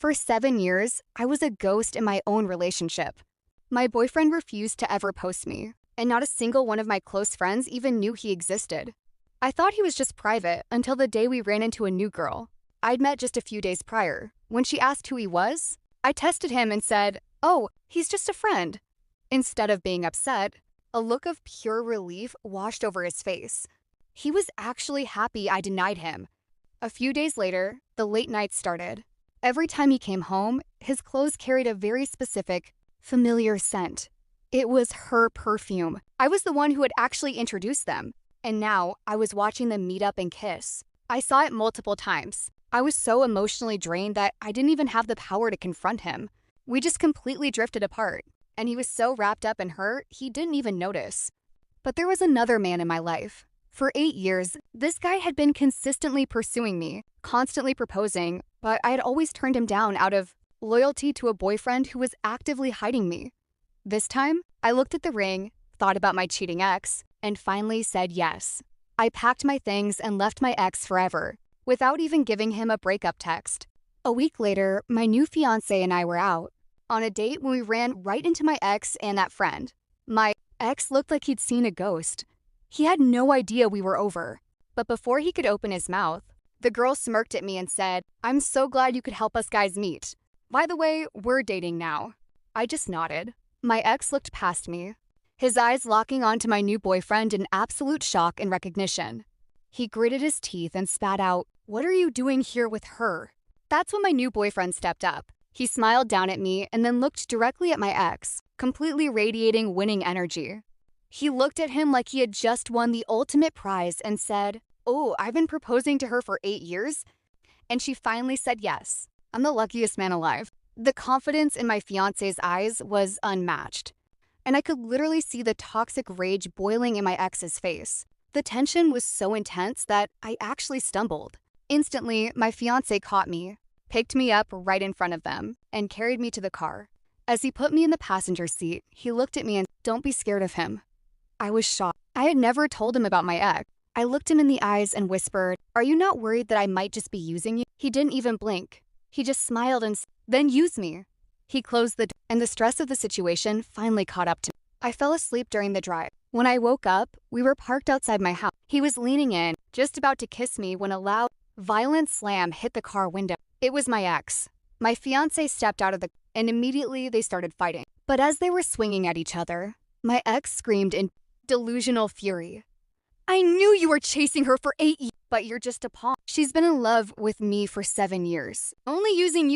For 7 years, I was a ghost in my own relationship. My boyfriend refused to ever post me, and not a single one of my close friends even knew he existed. I thought he was just private until the day we ran into a new girl I'd met just a few days prior. When she asked who he was, I tested him and said, "Oh, he's just a friend." Instead of being upset, a look of pure relief washed over his face. He was actually happy I denied him. A few days later, the late nights started. Every time he came home, his clothes carried a very specific, familiar scent. It was her perfume. I was the one who had actually introduced them, and now I was watching them meet up and kiss. I saw it multiple times. I was so emotionally drained that I didn't even have the power to confront him. We just completely drifted apart, and he was so wrapped up in her, he didn't even notice. But there was another man in my life. For 8 years, this guy had been consistently pursuing me, constantly proposing, but I had always turned him down out of loyalty to a boyfriend who was actively hiding me. This time, I looked at the ring, thought about my cheating ex, and finally said yes. I packed my things and left my ex forever, without even giving him a breakup text. A week later, my new fiancé and I were out on a date when we ran right into my ex and that friend. My ex looked like he'd seen a ghost. He had no idea we were over. But before he could open his mouth, the girl smirked at me and said, "I'm so glad you could help us guys meet. By the way, we're dating now." I just nodded. My ex looked past me, his eyes locking onto my new boyfriend in absolute shock and recognition. He gritted his teeth and spat out, "What are you doing here with her?" That's when my new boyfriend stepped up. He smiled down at me and then looked directly at my ex, completely radiating winning energy. He looked at him like he had just won the ultimate prize and said, "Oh, I've been proposing to her for 8 years, and she finally said yes. I'm the luckiest man alive." The confidence in my fiancé's eyes was unmatched, and I could literally see the toxic rage boiling in my ex's face. The tension was so intense that I actually stumbled. Instantly, my fiancé caught me, picked me up right in front of them, and carried me to the car. As he put me in the passenger seat, he looked at me and, "Don't be scared of him." I was shocked. I had never told him about my ex. I looked him in the eyes and whispered, "Are you not worried that I might just be using you?" He didn't even blink. He just smiled and then used me. He closed the door, and the stress of the situation finally caught up to me. I fell asleep during the drive. When I woke up, we were parked outside my house. He was leaning in, just about to kiss me when a loud, violent slam hit the car window. It was my ex. My fiancé stepped out of the car, and immediately they started fighting. But as they were swinging at each other, my ex screamed in delusional fury, "I knew you were chasing her for 8 years, but you're just a pawn. She's been in love with me for 7 years, only using you."